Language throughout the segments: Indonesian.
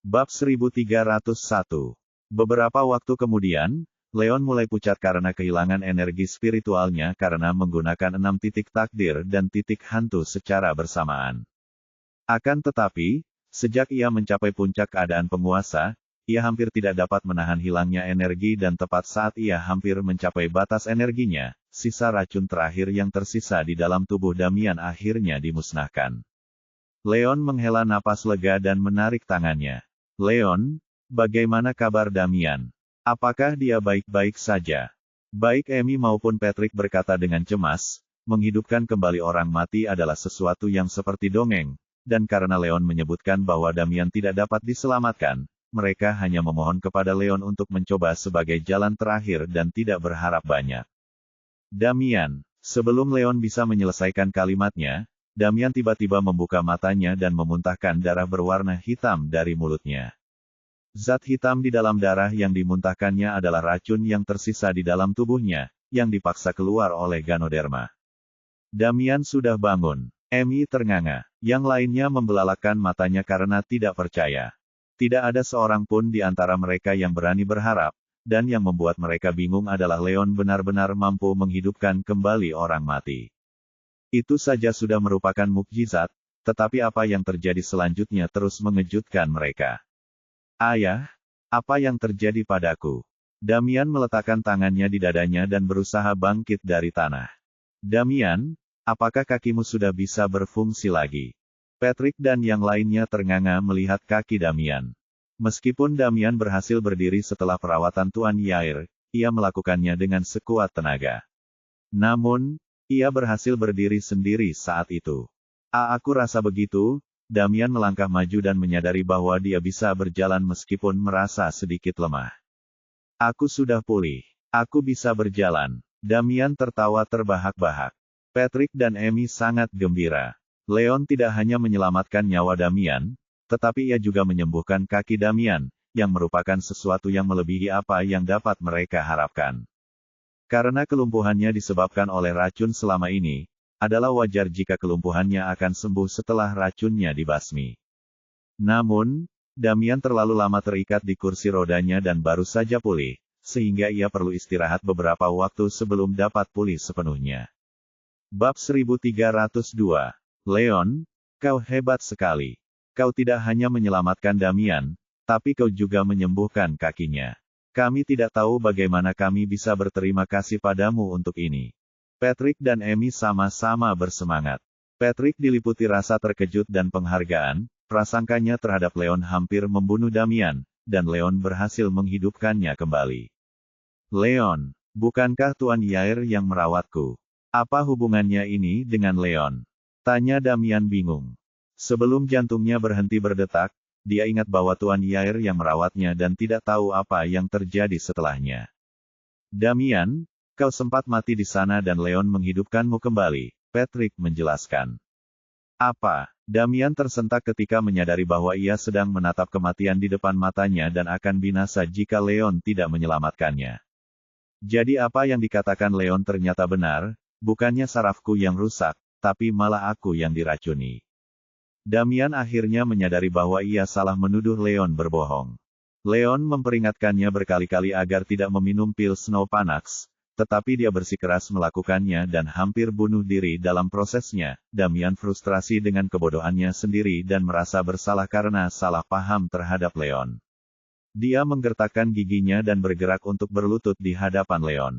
Bab 1301. Beberapa waktu kemudian, Leon mulai pucat karena kehilangan energi spiritualnya karena menggunakan 6 titik takdir dan titik hantu secara bersamaan. Akan tetapi, sejak ia mencapai puncak keadaan penguasa, ia hampir tidak dapat menahan hilangnya energi dan tepat saat ia hampir mencapai batas energinya, sisa racun terakhir yang tersisa di dalam tubuh Damian akhirnya dimusnahkan. Leon menghela napas lega dan menarik tangannya. Leon, bagaimana kabar Damian? Apakah dia baik-baik saja? Baik Amy maupun Patrick berkata dengan cemas, menghidupkan kembali orang mati adalah sesuatu yang seperti dongeng, dan karena Leon menyebutkan bahwa Damian tidak dapat diselamatkan, mereka hanya memohon kepada Leon untuk mencoba sebagai jalan terakhir dan tidak berharap banyak. Damian, sebelum Leon bisa menyelesaikan kalimatnya, Damian tiba-tiba membuka matanya dan memuntahkan darah berwarna hitam dari mulutnya. Zat hitam di dalam darah yang dimuntahkannya adalah racun yang tersisa di dalam tubuhnya, yang dipaksa keluar oleh Ganoderma. Damian sudah bangun. Amy ternganga. Yang lainnya membelalakkan matanya karena tidak percaya. Tidak ada seorang pun di antara mereka yang berani berharap, dan yang membuat mereka bingung adalah Leon benar-benar mampu menghidupkan kembali orang mati. Itu saja sudah merupakan mukjizat, tetapi apa yang terjadi selanjutnya terus mengejutkan mereka. Ayah, apa yang terjadi padaku? Damian meletakkan tangannya di dadanya dan berusaha bangkit dari tanah. Damian, apakah kakimu sudah bisa berfungsi lagi? Patrick dan yang lainnya ternganga melihat kaki Damian. Meskipun Damian berhasil berdiri setelah perawatan Tuan Yair, ia melakukannya dengan sekuat tenaga. Namun, ia berhasil berdiri sendiri saat itu. Aku rasa begitu. Damian melangkah maju dan menyadari bahwa dia bisa berjalan meskipun merasa sedikit lemah. Aku sudah pulih. Aku bisa berjalan. Damian tertawa terbahak-bahak. Patrick dan Amy sangat gembira. Leon tidak hanya menyelamatkan nyawa Damian, tetapi ia juga menyembuhkan kaki Damian, yang merupakan sesuatu yang melebihi apa yang dapat mereka harapkan. Karena kelumpuhannya disebabkan oleh racun selama ini, adalah wajar jika kelumpuhannya akan sembuh setelah racunnya dibasmi. Namun, Damian terlalu lama terikat di kursi rodanya dan baru saja pulih, sehingga ia perlu istirahat beberapa waktu sebelum dapat pulih sepenuhnya. Bab 1302. Leon, kau hebat sekali. Kau tidak hanya menyelamatkan Damian, tapi kau juga menyembuhkan kakinya. Kami tidak tahu bagaimana kami bisa berterima kasih padamu untuk ini. Patrick dan Amy sama-sama bersemangat. Patrick diliputi rasa terkejut dan penghargaan, prasangkanya terhadap Leon hampir membunuh Damian, dan Leon berhasil menghidupkannya kembali. Leon, bukankah Tuan Yair yang merawatku? Apa hubungannya ini dengan Leon? Tanya Damian bingung. Sebelum jantungnya berhenti berdetak, dia ingat bahwa Tuan Yair yang merawatnya dan tidak tahu apa yang terjadi setelahnya. Damian, kau sempat mati di sana dan Leon menghidupkanmu kembali, Patrick menjelaskan. Apa? Damian tersentak ketika menyadari bahwa ia sedang menatap kematian di depan matanya dan akan binasa jika Leon tidak menyelamatkannya. Jadi apa yang dikatakan Leon ternyata benar, bukannya sarafku yang rusak, tapi malah aku yang diracuni. Damian akhirnya menyadari bahwa ia salah menuduh Leon berbohong. Leon memperingatkannya berkali-kali agar tidak meminum pil Snowpanax, tetapi dia bersikeras melakukannya dan hampir bunuh diri dalam prosesnya. Damian frustrasi dengan kebodohannya sendiri dan merasa bersalah karena salah paham terhadap Leon. Dia menggertakkan giginya dan bergerak untuk berlutut di hadapan Leon.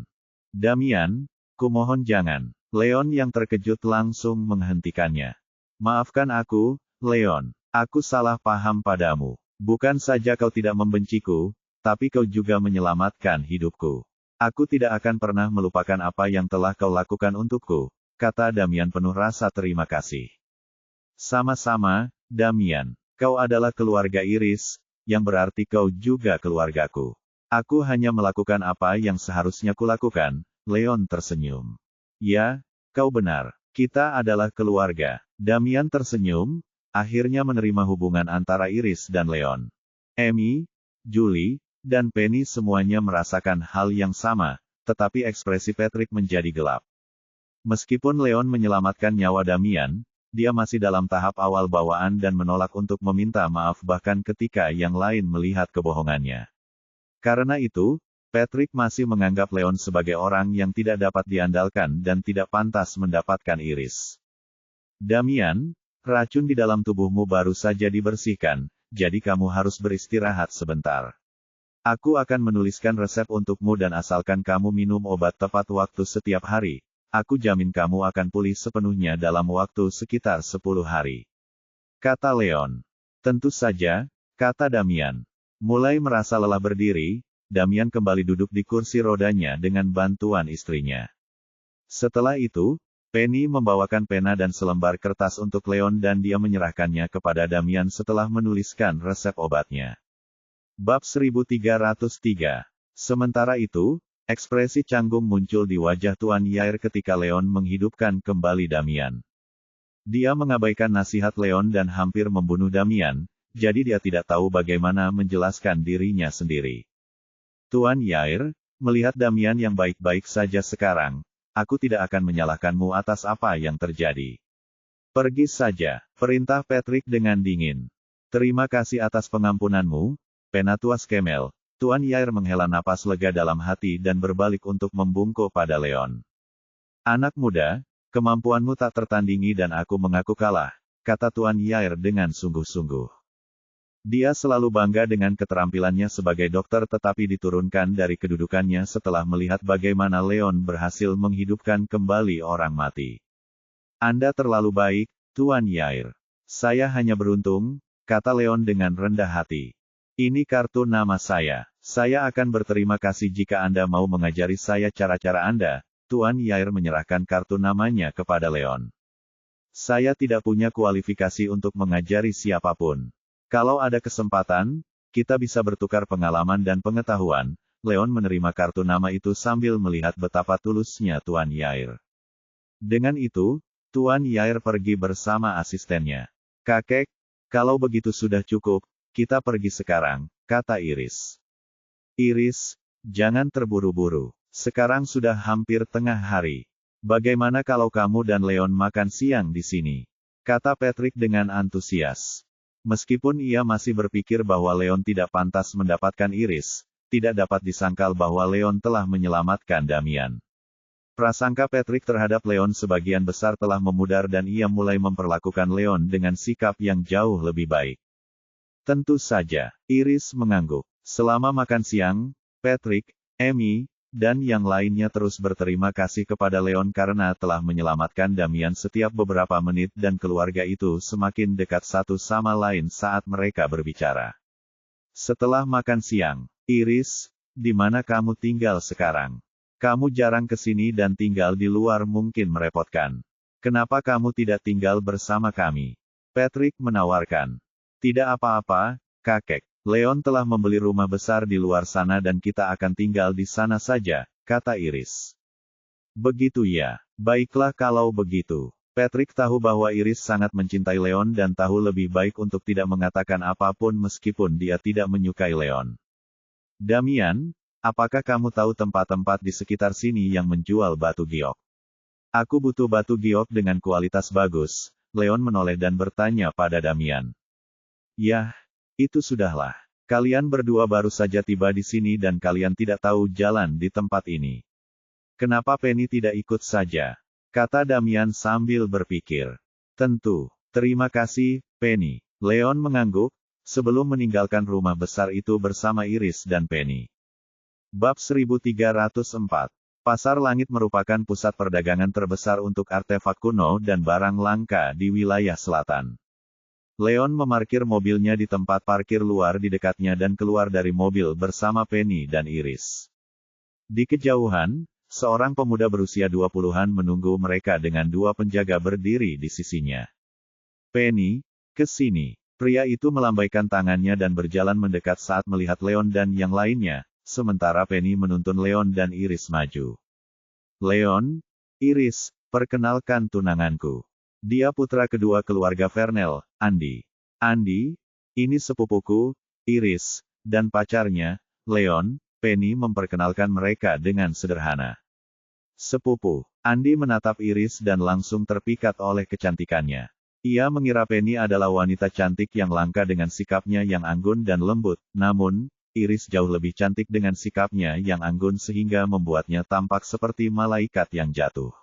Damian, kumohon jangan. Leon yang terkejut langsung menghentikannya. Maafkan aku, Leon. Aku salah paham padamu. Bukan saja kau tidak membenciku, tapi kau juga menyelamatkan hidupku. Aku tidak akan pernah melupakan apa yang telah kau lakukan untukku, kata Damian penuh rasa terima kasih. Sama-sama, Damian. Kau adalah keluarga Iris, yang berarti kau juga keluargaku. Aku hanya melakukan apa yang seharusnya kulakukan, Leon tersenyum. Ya, kau benar. Kita adalah keluarga. Damian tersenyum, akhirnya menerima hubungan antara Iris dan Leon. Amy, Julie, dan Penny semuanya merasakan hal yang sama, tetapi ekspresi Patrick menjadi gelap. Meskipun Leon menyelamatkan nyawa Damian, dia masih dalam tahap awal bawaan dan menolak untuk meminta maaf bahkan ketika yang lain melihat kebohongannya. Karena itu, Patrick masih menganggap Leon sebagai orang yang tidak dapat diandalkan dan tidak pantas mendapatkan Iris. Damian, racun di dalam tubuhmu baru saja dibersihkan, jadi kamu harus beristirahat sebentar. Aku akan menuliskan resep untukmu dan asalkan kamu minum obat tepat waktu setiap hari, aku jamin kamu akan pulih sepenuhnya dalam waktu sekitar 10 hari. Kata Leon. Tentu saja, kata Damian. Mulai merasa lelah berdiri, Damian kembali duduk di kursi rodanya dengan bantuan istrinya. Setelah itu, Penny membawakan pena dan selembar kertas untuk Leon dan dia menyerahkannya kepada Damian setelah menuliskan resep obatnya. Bab 1303. Sementara itu, ekspresi canggung muncul di wajah Tuan Yair ketika Leon menghidupkan kembali Damian. Dia mengabaikan nasihat Leon dan hampir membunuh Damian, jadi dia tidak tahu bagaimana menjelaskan dirinya sendiri. Tuan Yair, melihat Damian yang baik-baik saja sekarang, aku tidak akan menyalahkanmu atas apa yang terjadi. Pergi saja, perintah Patrick dengan dingin. Terima kasih atas pengampunanmu, Penatuas Kemel. Tuan Yair menghela napas lega dalam hati dan berbalik untuk membungkuk pada Leon. Anak muda, kemampuanmu tak tertandingi dan aku mengaku kalah, kata Tuan Yair dengan sungguh-sungguh. Dia selalu bangga dengan keterampilannya sebagai dokter tetapi diturunkan dari kedudukannya setelah melihat bagaimana Leon berhasil menghidupkan kembali orang mati. Anda terlalu baik, Tuan Yair. Saya hanya beruntung, kata Leon dengan rendah hati. Ini kartu nama saya. Saya akan berterima kasih jika Anda mau mengajari saya cara-cara Anda. Tuan Yair menyerahkan kartu namanya kepada Leon. Saya tidak punya kualifikasi untuk mengajari siapapun. Kalau ada kesempatan, kita bisa bertukar pengalaman dan pengetahuan. Leon menerima kartu nama itu sambil melihat betapa tulusnya Tuan Yair. Dengan itu, Tuan Yair pergi bersama asistennya. Kakek, kalau begitu sudah cukup, kita pergi sekarang, kata Iris. Iris, jangan terburu-buru. Sekarang sudah hampir tengah hari. Bagaimana kalau kamu dan Leon makan siang di sini? Kata Patrick dengan antusias. Meskipun ia masih berpikir bahwa Leon tidak pantas mendapatkan Iris, tidak dapat disangkal bahwa Leon telah menyelamatkan Damian. Prasangka Patrick terhadap Leon sebagian besar telah memudar dan ia mulai memperlakukan Leon dengan sikap yang jauh lebih baik. Tentu saja, Iris mengangguk. Selama makan siang, Patrick, Amy, dan yang lainnya terus berterima kasih kepada Leon karena telah menyelamatkan Damian setiap beberapa menit dan keluarga itu semakin dekat satu sama lain saat mereka berbicara. Setelah makan siang, Iris, di mana kamu tinggal sekarang? Kamu jarang ke sini dan tinggal di luar mungkin merepotkan. Kenapa kamu tidak tinggal bersama kami? Patrick menawarkan. Tidak apa-apa, kakek. Leon telah membeli rumah besar di luar sana dan kita akan tinggal di sana saja, kata Iris. Begitu ya. Baiklah kalau begitu. Patrick tahu bahwa Iris sangat mencintai Leon dan tahu lebih baik untuk tidak mengatakan apapun meskipun dia tidak menyukai Leon. Damian, apakah kamu tahu tempat-tempat di sekitar sini yang menjual batu giok? Aku butuh batu giok dengan kualitas bagus, Leon menoleh dan bertanya pada Damian. Yah, itu sudahlah. Kalian berdua baru saja tiba di sini dan kalian tidak tahu jalan di tempat ini. Kenapa Penny tidak ikut saja? Kata Damian sambil berpikir. Tentu, terima kasih, Penny. Leon mengangguk, sebelum meninggalkan rumah besar itu bersama Iris dan Penny. Bab 1304. Pasar Langit merupakan pusat perdagangan terbesar untuk artefak kuno dan barang langka di wilayah selatan. Leon memarkir mobilnya di tempat parkir luar di dekatnya dan keluar dari mobil bersama Penny dan Iris. Di kejauhan, seorang pemuda berusia 20-an menunggu mereka dengan dua penjaga berdiri di sisinya. Penny, ke sini. Pria itu melambaikan tangannya dan berjalan mendekat saat melihat Leon dan yang lainnya, sementara Penny menuntun Leon dan Iris maju. Leon, Iris, perkenalkan tunanganku. Dia putra kedua keluarga Vernel, Andy. Andy, ini sepupuku, Iris, dan pacarnya, Leon. Penny memperkenalkan mereka dengan sederhana. Sepupu. Andy menatap Iris dan langsung terpikat oleh kecantikannya. Ia mengira Penny adalah wanita cantik yang langka dengan sikapnya yang anggun dan lembut, namun, Iris jauh lebih cantik dengan sikapnya yang anggun sehingga membuatnya tampak seperti malaikat yang jatuh.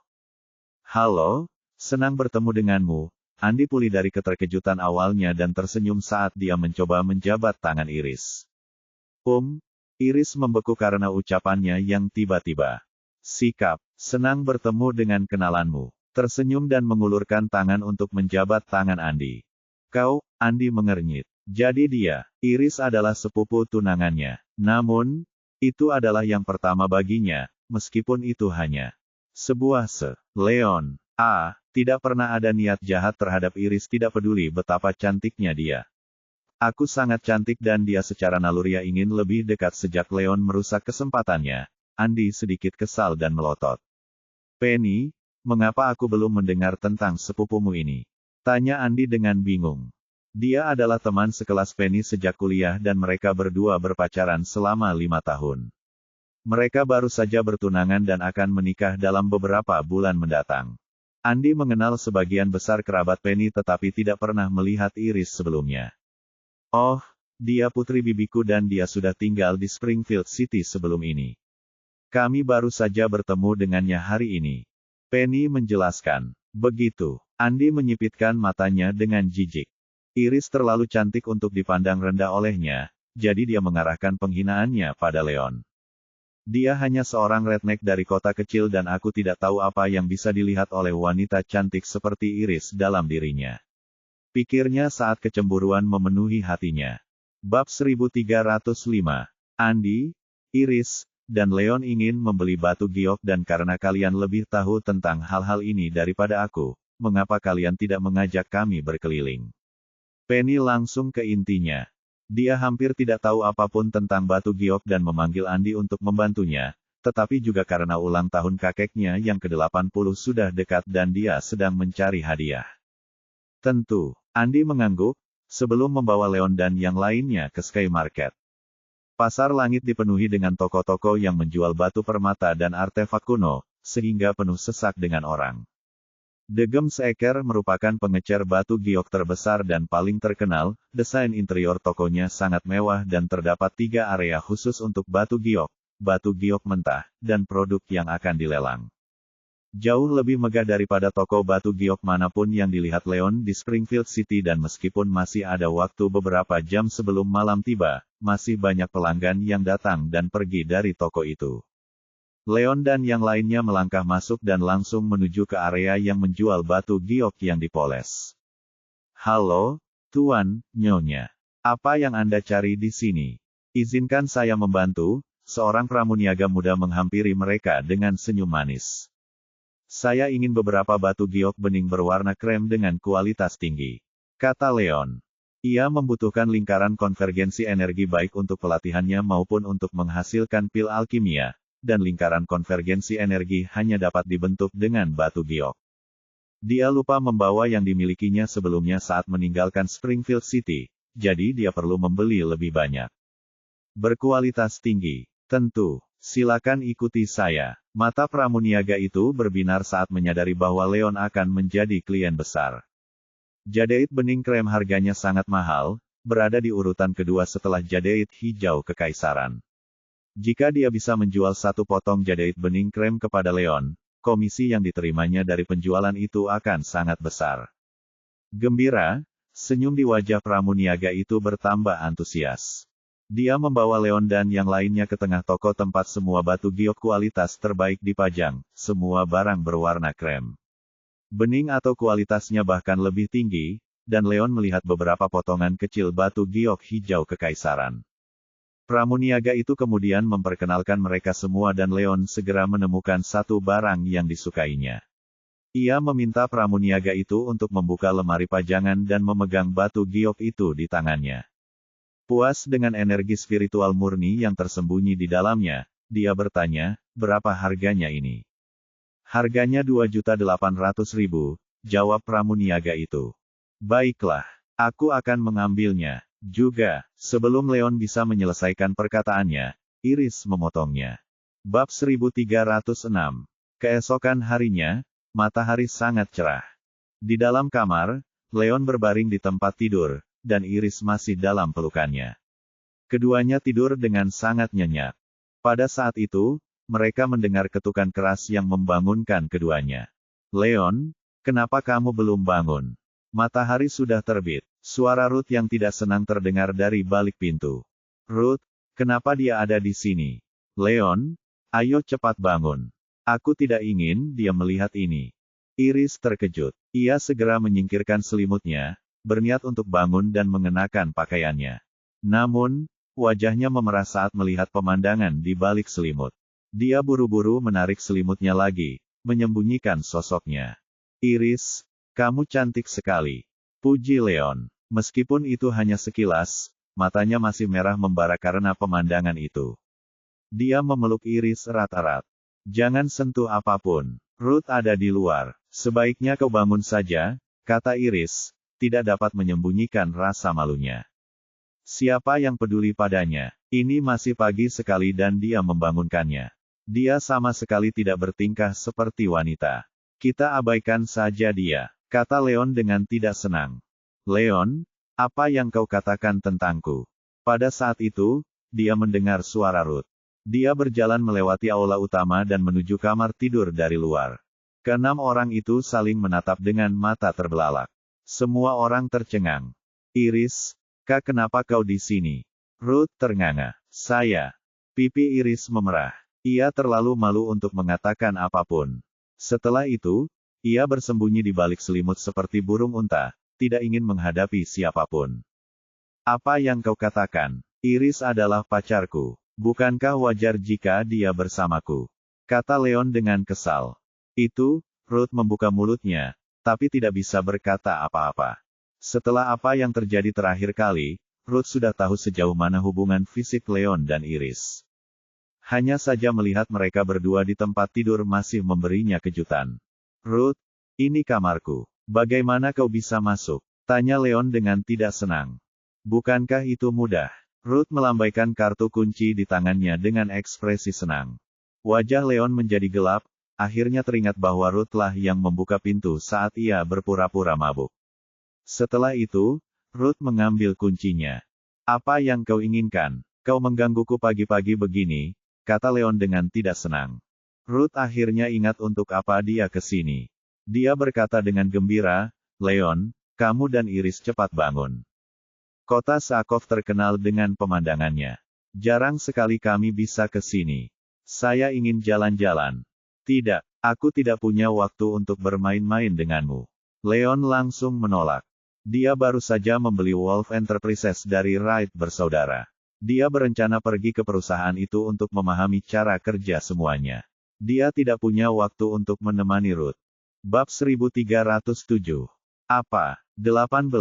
Halo, senang bertemu denganmu. Andi pulih dari keterkejutan awalnya dan tersenyum saat dia mencoba menjabat tangan Iris. Iris membeku karena ucapannya yang tiba-tiba. Sikap, senang bertemu dengan kenalanmu. Tersenyum dan mengulurkan tangan untuk menjabat tangan Andi. Kau, Andi mengernyit. Jadi dia, Iris adalah sepupu tunangannya. Namun, itu adalah yang pertama baginya, meskipun itu hanya sebuah Leon. Tidak pernah ada niat jahat terhadap Iris, tidak peduli betapa cantiknya dia. Aku sangat cantik dan dia secara naluriah ingin lebih dekat sejak Leon merusak kesempatannya. Andi sedikit kesal dan melotot. Penny, mengapa aku belum mendengar tentang sepupumu ini? Tanya Andi dengan bingung. Dia adalah teman sekelas Penny sejak kuliah dan mereka berdua berpacaran selama 5 tahun. Mereka baru saja bertunangan dan akan menikah dalam beberapa bulan mendatang. Andi mengenal sebagian besar kerabat Penny tetapi tidak pernah melihat Iris sebelumnya. Oh, dia putri bibiku dan dia sudah tinggal di Springfield City sebelum ini. Kami baru saja bertemu dengannya hari ini. Penny menjelaskan. Begitu, Andi menyipitkan matanya dengan jijik. Iris terlalu cantik untuk dipandang rendah olehnya, jadi dia mengarahkan penghinaannya pada Leon. Dia hanya seorang redneck dari kota kecil dan aku tidak tahu apa yang bisa dilihat oleh wanita cantik seperti Iris dalam dirinya. Pikirnya saat kecemburuan memenuhi hatinya. Bab 1305. Andi, Iris, dan Leon ingin membeli batu giok dan karena kalian lebih tahu tentang hal-hal ini daripada aku, mengapa kalian tidak mengajak kami berkeliling? Penny langsung ke intinya. Dia hampir tidak tahu apapun tentang batu giok dan memanggil Andi untuk membantunya, tetapi juga karena ulang tahun kakeknya yang ke-80 sudah dekat dan dia sedang mencari hadiah. Tentu, Andi mengangguk, sebelum membawa Leon dan yang lainnya ke Sky Market. Pasar langit dipenuhi dengan toko-toko yang menjual batu permata dan artefak kuno, sehingga penuh sesak dengan orang. The Gems Acre merupakan pengecer batu giok terbesar dan paling terkenal, desain interior tokonya sangat mewah dan terdapat 3 area khusus untuk batu giok mentah, dan produk yang akan dilelang. Jauh lebih megah daripada toko batu giok manapun yang dilihat Leon di Springfield City dan meskipun masih ada waktu beberapa jam sebelum malam tiba, masih banyak pelanggan yang datang dan pergi dari toko itu. Leon dan yang lainnya melangkah masuk dan langsung menuju ke area yang menjual batu giok yang dipoles. Halo, Tuan, Nyonya. Apa yang Anda cari di sini? Izinkan saya membantu, seorang pramuniaga muda menghampiri mereka dengan senyum manis. Saya ingin beberapa batu giok bening berwarna krem dengan kualitas tinggi, kata Leon. Ia membutuhkan lingkaran konvergensi energi baik untuk pelatihannya maupun untuk menghasilkan pil alkimia, dan lingkaran konvergensi energi hanya dapat dibentuk dengan batu giok. Dia lupa membawa yang dimilikinya sebelumnya saat meninggalkan Springfield City, jadi dia perlu membeli lebih banyak. Berkualitas tinggi, tentu. Silakan ikuti saya. Mata pramuniaga itu berbinar saat menyadari bahwa Leon akan menjadi klien besar. Jadeit bening krem harganya sangat mahal, berada di urutan kedua setelah jadeit hijau kekaisaran. Jika dia bisa menjual 1 potong jadeit bening krem kepada Leon, komisi yang diterimanya dari penjualan itu akan sangat besar. Gembira, senyum di wajah pramuniaga itu bertambah antusias. Dia membawa Leon dan yang lainnya ke tengah toko tempat semua batu giok kualitas terbaik dipajang, semua barang berwarna krem bening atau kualitasnya bahkan lebih tinggi, dan Leon melihat beberapa potongan kecil batu giok hijau kekaisaran. Pramuniaga itu kemudian memperkenalkan mereka semua dan Leon segera menemukan satu barang yang disukainya. Ia meminta pramuniaga itu untuk membuka lemari pajangan dan memegang batu giok itu di tangannya. Puas dengan energi spiritual murni yang tersembunyi di dalamnya, dia bertanya, berapa harganya ini? Harganya 2.800.000, jawab pramuniaga itu. Baiklah, aku akan mengambilnya. Juga, sebelum Leon bisa menyelesaikan perkataannya, Iris memotongnya. Bab 1306. Keesokan harinya, matahari sangat cerah. Di dalam kamar, Leon berbaring di tempat tidur, dan Iris masih dalam pelukannya. Keduanya tidur dengan sangat nyenyak. Pada saat itu, mereka mendengar ketukan keras yang membangunkan keduanya. Leon, kenapa kamu belum bangun? Matahari sudah terbit. Suara Ruth yang tidak senang terdengar dari balik pintu. Ruth, kenapa dia ada di sini? Leon, ayo cepat bangun. Aku tidak ingin dia melihat ini. Iris terkejut. Ia segera menyingkirkan selimutnya, berniat untuk bangun dan mengenakan pakaiannya. Namun, wajahnya memerah saat melihat pemandangan di balik selimut. Dia buru-buru menarik selimutnya lagi, menyembunyikan sosoknya. Iris, kamu cantik sekali. Puji Leon. Meskipun itu hanya sekilas, matanya masih merah membara karena pemandangan itu. Dia memeluk Iris erat-erat. Jangan sentuh apapun. Ruth ada di luar. Sebaiknya kau bangun saja, kata Iris, tidak dapat menyembunyikan rasa malunya. Siapa yang peduli padanya? Ini masih pagi sekali dan dia membangunkannya. Dia sama sekali tidak bertingkah seperti wanita. Kita abaikan saja dia, kata Leon dengan tidak senang. Leon, apa yang kau katakan tentangku? Pada saat itu, dia mendengar suara Ruth. Dia berjalan melewati aula utama dan menuju kamar tidur dari luar. Keenam orang itu saling menatap dengan mata terbelalak. Semua orang tercengang. Iris, Kak, kenapa kau di sini? Ruth ternganga. Saya. Pipi Iris memerah. Ia terlalu malu untuk mengatakan apapun. Setelah itu, ia bersembunyi di balik selimut seperti burung unta, tidak ingin menghadapi siapapun. Apa yang kau katakan? Iris adalah pacarku. Bukankah wajar jika dia bersamaku? Kata Leon dengan kesal. Itu, Ruth membuka mulutnya, tapi tidak bisa berkata apa-apa. Setelah apa yang terjadi terakhir kali, Ruth sudah tahu sejauh mana hubungan fisik Leon dan Iris. Hanya saja melihat mereka berdua di tempat tidur masih memberinya kejutan. Ruth, ini kamarku. Bagaimana kau bisa masuk? Tanya Leon dengan tidak senang. Bukankah itu mudah? Ruth melambaikan kartu kunci di tangannya dengan ekspresi senang. Wajah Leon menjadi gelap, akhirnya teringat bahwa Ruth lah yang membuka pintu saat ia berpura-pura mabuk. Setelah itu, Ruth mengambil kuncinya. Apa yang kau inginkan? Kau menggangguku pagi-pagi begini, kata Leon dengan tidak senang. Ruth akhirnya ingat untuk apa dia ke sini. Dia berkata dengan gembira, Leon, kamu dan Iris cepat bangun. Kota Sakov terkenal dengan pemandangannya. Jarang sekali kami bisa ke sini. Saya ingin jalan-jalan. Tidak, aku tidak punya waktu untuk bermain-main denganmu. Leon langsung menolak. Dia baru saja membeli Wolf Enterprises dari Wright bersaudara. Dia berencana pergi ke perusahaan itu untuk memahami cara kerja semuanya. Dia tidak punya waktu untuk menemani Ruth. Bab 1307. Apa? 18.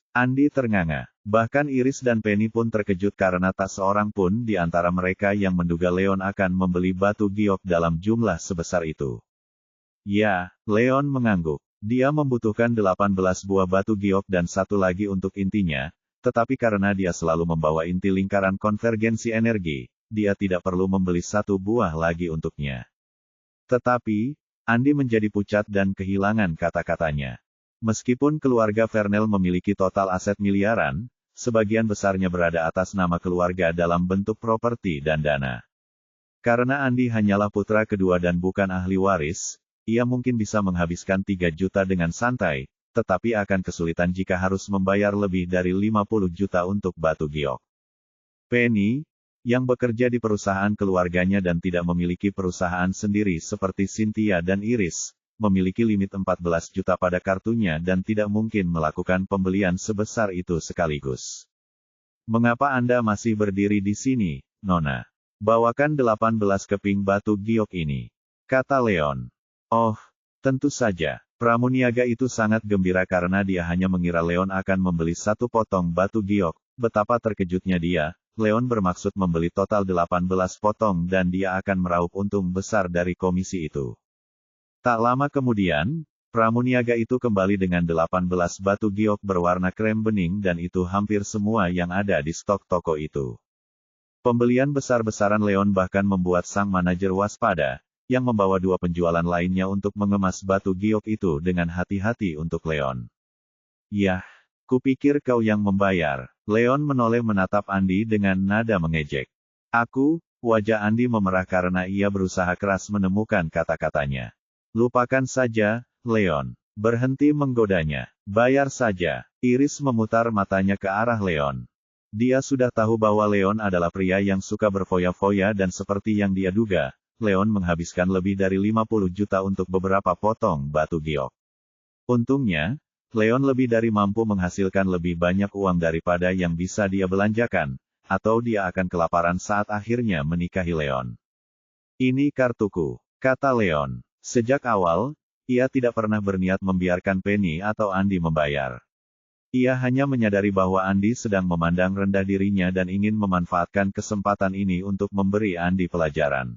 Andi ternganga. Bahkan Iris dan Penny pun terkejut karena tak seorang pun di antara mereka yang menduga Leon akan membeli batu giok dalam jumlah sebesar itu. Ya, Leon mengangguk. Dia membutuhkan 18 buah batu giok dan satu lagi untuk intinya, tetapi karena dia selalu membawa inti lingkaran konvergensi energi, dia tidak perlu membeli satu buah lagi untuknya. Tetapi, Andi menjadi pucat dan kehilangan kata-katanya. Meskipun keluarga Vernel memiliki total aset miliaran, sebagian besarnya berada atas nama keluarga dalam bentuk properti dan dana. Karena Andi hanyalah putra kedua dan bukan ahli waris, ia mungkin bisa menghabiskan 3 juta dengan santai, tetapi akan kesulitan jika harus membayar lebih dari 50 juta untuk batu giok. Penny, yang bekerja di perusahaan keluarganya dan tidak memiliki perusahaan sendiri seperti Cynthia dan Iris, memiliki limit 14 juta pada kartunya dan tidak mungkin melakukan pembelian sebesar itu sekaligus. Mengapa Anda masih berdiri di sini, Nona? Bawakan 18 keping batu giok ini, kata Leon. Oh, tentu saja. Pramuniaga itu sangat gembira karena dia hanya mengira Leon akan membeli satu potong batu giok. Betapa terkejutnya dia, Leon bermaksud membeli total 18 potong dan dia akan meraup untung besar dari komisi itu. Tak lama kemudian, pramuniaga itu kembali dengan 18 batu giok berwarna krem bening dan itu hampir semua yang ada di stok toko itu. Pembelian besar-besaran Leon bahkan membuat sang manajer waspada, yang membawa 2 penjualan lainnya untuk mengemas batu giok itu dengan hati-hati untuk Leon. Yah, kupikir kau yang membayar. Leon menoleh menatap Andi dengan nada mengejek. Aku, wajah Andi memerah karena ia berusaha keras menemukan kata-katanya. Lupakan saja, Leon. Berhenti menggodanya. Bayar saja. Iris memutar matanya ke arah Leon. Dia sudah tahu bahwa Leon adalah pria yang suka berfoya-foya dan seperti yang dia duga, Leon menghabiskan lebih dari 50 juta untuk beberapa potong batu giok. Untungnya, Leon lebih dari mampu menghasilkan lebih banyak uang daripada yang bisa dia belanjakan, atau dia akan kelaparan saat akhirnya menikahi Leon. Ini kartuku, kata Leon. Sejak awal, ia tidak pernah berniat membiarkan Penny atau Andi membayar. Ia hanya menyadari bahwa Andi sedang memandang rendah dirinya dan ingin memanfaatkan kesempatan ini untuk memberi Andi pelajaran.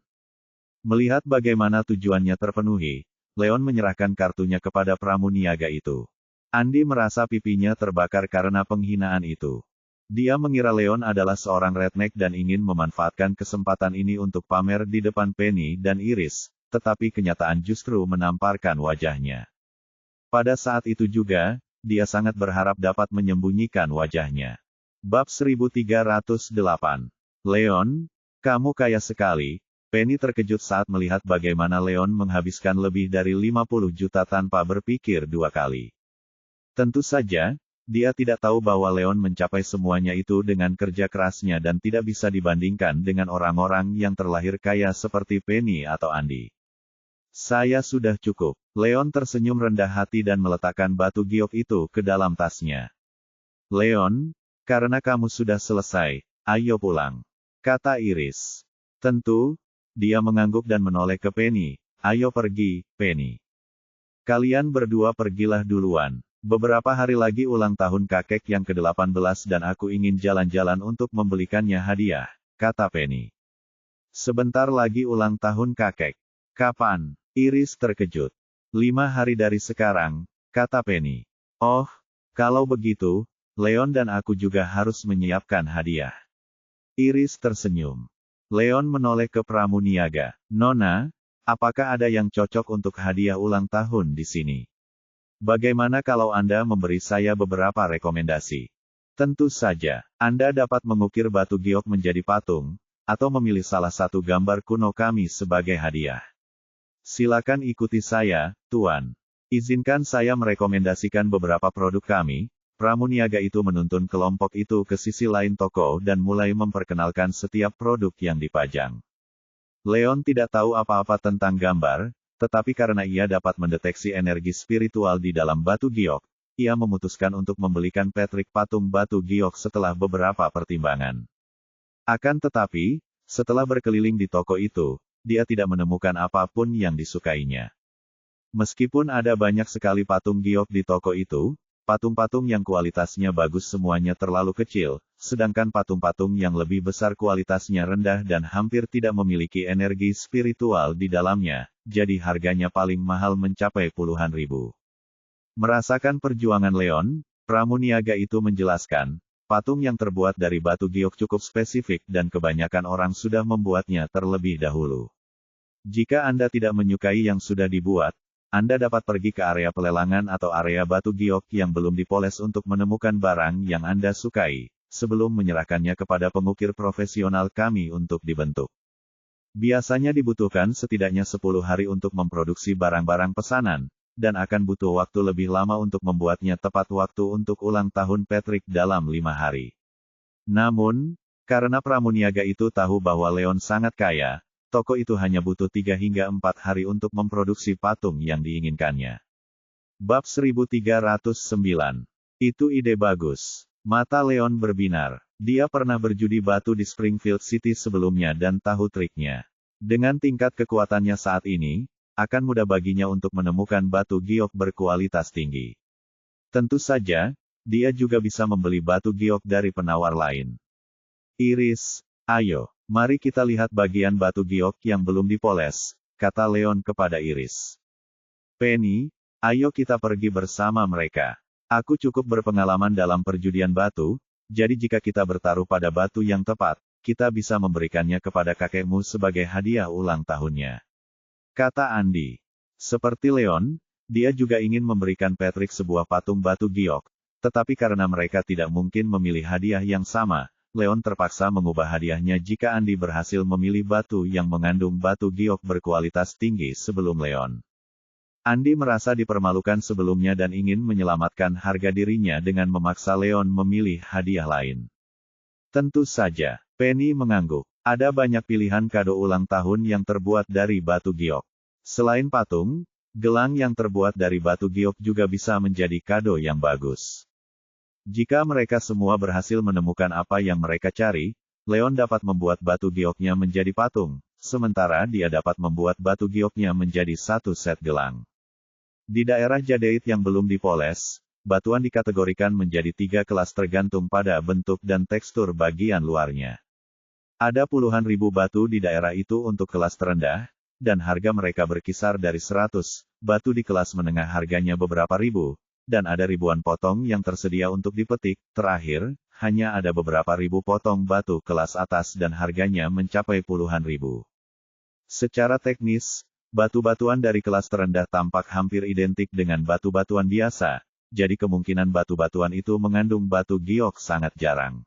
Melihat bagaimana tujuannya terpenuhi, Leon menyerahkan kartunya kepada pramuniaga itu. Andi merasa pipinya terbakar karena penghinaan itu. Dia mengira Leon adalah seorang redneck dan ingin memanfaatkan kesempatan ini untuk pamer di depan Penny dan Iris, tetapi kenyataan justru menamparkan wajahnya. Pada saat itu juga, dia sangat berharap dapat menyembunyikan wajahnya. Bab 1308. Leon, kamu kaya sekali. Penny terkejut saat melihat bagaimana Leon menghabiskan lebih dari 50 juta tanpa berpikir dua kali. Tentu saja, dia tidak tahu bahwa Leon mencapai semuanya itu dengan kerja kerasnya dan tidak bisa dibandingkan dengan orang-orang yang terlahir kaya seperti Penny atau Andi. Saya sudah cukup. Leon tersenyum rendah hati dan meletakkan batu giok itu ke dalam tasnya. Leon, karena kamu sudah selesai, ayo pulang, kata Iris. Tentu, dia mengangguk dan menoleh ke Penny. Ayo pergi, Penny. Kalian berdua pergilah duluan. Beberapa hari lagi ulang tahun kakek yang ke-18 dan aku ingin jalan-jalan untuk membelikannya hadiah, kata Penny. Sebentar lagi ulang tahun kakek. Kapan? Iris terkejut. 5 hari dari sekarang, kata Penny. Oh, kalau begitu, Leon dan aku juga harus menyiapkan hadiah. Iris tersenyum. Leon menoleh ke pramuniaga. Nona, apakah ada yang cocok untuk hadiah ulang tahun di sini? Bagaimana kalau Anda memberi saya beberapa rekomendasi? Tentu saja, Anda dapat mengukir batu giok menjadi patung, atau memilih salah satu gambar kuno kami sebagai hadiah. Silakan ikuti saya, Tuan. Izinkan saya merekomendasikan beberapa produk kami. Pramuniaga itu menuntun kelompok itu ke sisi lain toko dan mulai memperkenalkan setiap produk yang dipajang. Leon tidak tahu apa-apa tentang gambar, tetapi karena ia dapat mendeteksi energi spiritual di dalam batu giok, ia memutuskan untuk membelikan Patrick patung batu giok setelah beberapa pertimbangan. Akan tetapi, setelah berkeliling di toko itu, dia tidak menemukan apapun yang disukainya. Meskipun ada banyak sekali patung giok di toko itu, patung-patung yang kualitasnya bagus semuanya terlalu kecil, sedangkan patung-patung yang lebih besar kualitasnya rendah dan hampir tidak memiliki energi spiritual di dalamnya, jadi harganya paling mahal mencapai puluhan ribu. Merasakan perjuangan Leon, pramuniaga itu menjelaskan, patung yang terbuat dari batu giok cukup spesifik dan kebanyakan orang sudah membuatnya terlebih dahulu. Jika Anda tidak menyukai yang sudah dibuat, Anda dapat pergi ke area pelelangan atau area batu giok yang belum dipoles untuk menemukan barang yang Anda sukai, sebelum menyerahkannya kepada pengukir profesional kami untuk dibentuk. Biasanya dibutuhkan setidaknya 10 hari untuk memproduksi barang-barang pesanan, dan akan butuh waktu lebih lama untuk membuatnya tepat waktu untuk ulang tahun Patrick dalam 5 hari. Namun, karena pramuniaga itu tahu bahwa Leon sangat kaya, toko itu hanya butuh 3 hingga 4 hari untuk memproduksi patung yang diinginkannya. Bab 1309. Itu ide bagus. Mata Leon berbinar. Dia pernah berjudi batu di Springfield City sebelumnya dan tahu triknya. Dengan tingkat kekuatannya saat ini, akan mudah baginya untuk menemukan batu giok berkualitas tinggi. Tentu saja, dia juga bisa membeli batu giok dari penawar lain. Iris, ayo, mari kita lihat bagian batu giok yang belum dipoles, kata Leon kepada Iris. Penny, ayo kita pergi bersama mereka. Aku cukup berpengalaman dalam perjudian batu, jadi jika kita bertaruh pada batu yang tepat, kita bisa memberikannya kepada kakekmu sebagai hadiah ulang tahunnya. Kata Andi. Seperti Leon, dia juga ingin memberikan Patrick sebuah patung batu giok, Tetapi karena mereka tidak mungkin memilih hadiah yang sama, Leon terpaksa mengubah hadiahnya jika Andy berhasil memilih batu yang mengandung batu giok berkualitas tinggi sebelum Leon. Andy merasa dipermalukan sebelumnya dan ingin menyelamatkan harga dirinya dengan memaksa Leon memilih hadiah lain. Tentu saja, Penny mengangguk. Ada banyak pilihan kado ulang tahun yang terbuat dari batu giok. Selain patung, gelang yang terbuat dari batu giok juga bisa menjadi kado yang bagus. Jika mereka semua berhasil menemukan apa yang mereka cari, Leon dapat membuat batu gioknya menjadi patung, sementara dia dapat membuat batu gioknya menjadi satu set gelang. Di daerah Jadeit yang belum dipoles, batuan dikategorikan menjadi 3 kelas tergantung pada bentuk dan tekstur bagian luarnya. Ada puluhan ribu batu di daerah itu untuk kelas terendah, dan harga mereka berkisar dari 100, batu di kelas menengah harganya beberapa ribu, dan ada ribuan potong yang tersedia untuk dipetik. Terakhir, hanya ada beberapa ribu potong batu kelas atas dan harganya mencapai puluhan ribu. Secara teknis, batu-batuan dari kelas terendah tampak hampir identik dengan batu-batuan biasa, jadi kemungkinan batu-batuan itu mengandung batu giok sangat jarang.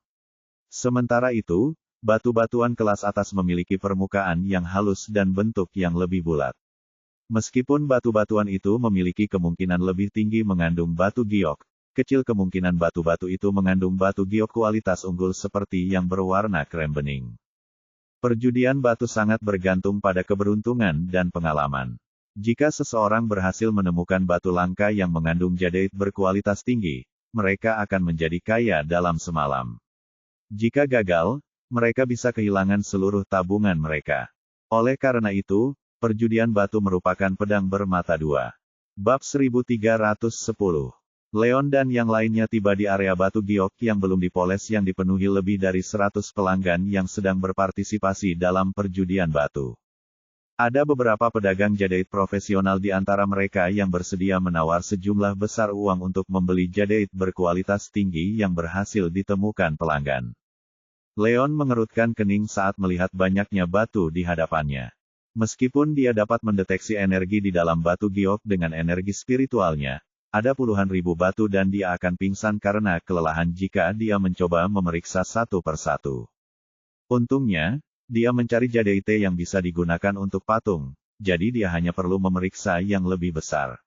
Sementara itu, batu-batuan kelas atas memiliki permukaan yang halus dan bentuk yang lebih bulat. Meskipun batu-batuan itu memiliki kemungkinan lebih tinggi mengandung batu giok, kecil kemungkinan batu-batu itu mengandung batu giok kualitas unggul seperti yang berwarna krem bening. Perjudian batu sangat bergantung pada keberuntungan dan pengalaman. Jika seseorang berhasil menemukan batu langka yang mengandung jadeit berkualitas tinggi, mereka akan menjadi kaya dalam semalam. Jika gagal, mereka bisa kehilangan seluruh tabungan mereka. Oleh karena itu, perjudian batu merupakan pedang bermata dua. Bab 1310. Leon dan yang lainnya tiba di area batu giok yang belum dipoles yang dipenuhi lebih dari 100 pelanggan yang sedang berpartisipasi dalam perjudian batu. Ada beberapa pedagang jadeit profesional di antara mereka yang bersedia menawar sejumlah besar uang untuk membeli jadeit berkualitas tinggi yang berhasil ditemukan pelanggan. Leon mengerutkan kening saat melihat banyaknya batu di hadapannya. Meskipun dia dapat mendeteksi energi di dalam batu giok dengan energi spiritualnya, ada puluhan ribu batu dan dia akan pingsan karena kelelahan jika dia mencoba memeriksa satu persatu. Untungnya, dia mencari jadeite yang bisa digunakan untuk patung, jadi dia hanya perlu memeriksa yang lebih besar.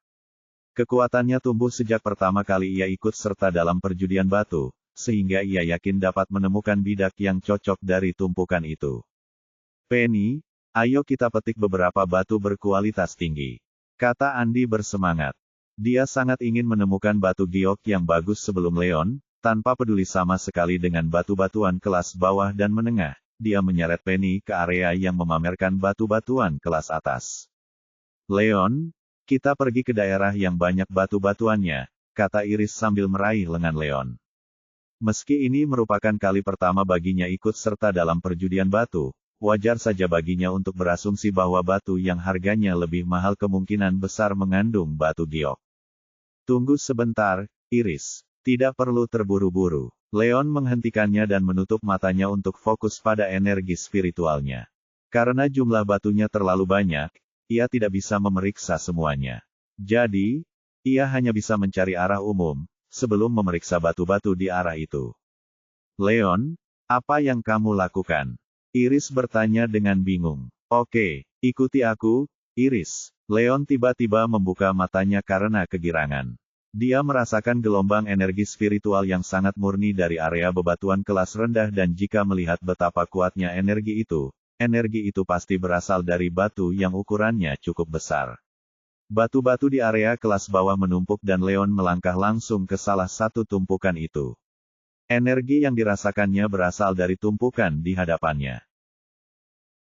Kekuatannya tumbuh sejak pertama kali ia ikut serta dalam perjudian batu, sehingga ia yakin dapat menemukan bidak yang cocok dari tumpukan itu. Penny, ayo kita petik beberapa batu berkualitas tinggi, kata Andy bersemangat. Dia sangat ingin menemukan batu giok yang bagus sebelum Leon, tanpa peduli sama sekali dengan batu-batuan kelas bawah dan menengah. Dia menyeret Penny ke area yang memamerkan batu-batuan kelas atas. Leon, kita pergi ke daerah yang banyak batu-batuannya, kata Iris sambil meraih lengan Leon. Meski ini merupakan kali pertama baginya ikut serta dalam perjudian batu, wajar saja baginya untuk berasumsi bahwa batu yang harganya lebih mahal kemungkinan besar mengandung batu giok. Tunggu sebentar, Iris. Tidak perlu terburu-buru. Leon menghentikannya dan menutup matanya untuk fokus pada energi spiritualnya. Karena jumlah batunya terlalu banyak, ia tidak bisa memeriksa semuanya. Jadi, ia hanya bisa mencari arah umum, sebelum memeriksa batu-batu di arah itu. Leon, apa yang kamu lakukan? Iris bertanya dengan bingung. Oke, ikuti aku, Iris. Leon tiba-tiba membuka matanya karena kegirangan. Dia merasakan gelombang energi spiritual yang sangat murni dari area bebatuan kelas rendah dan jika melihat betapa kuatnya energi itu pasti berasal dari batu yang ukurannya cukup besar. Batu-batu di area kelas bawah menumpuk dan Leon melangkah langsung ke salah satu tumpukan itu. Energi yang dirasakannya berasal dari tumpukan di hadapannya.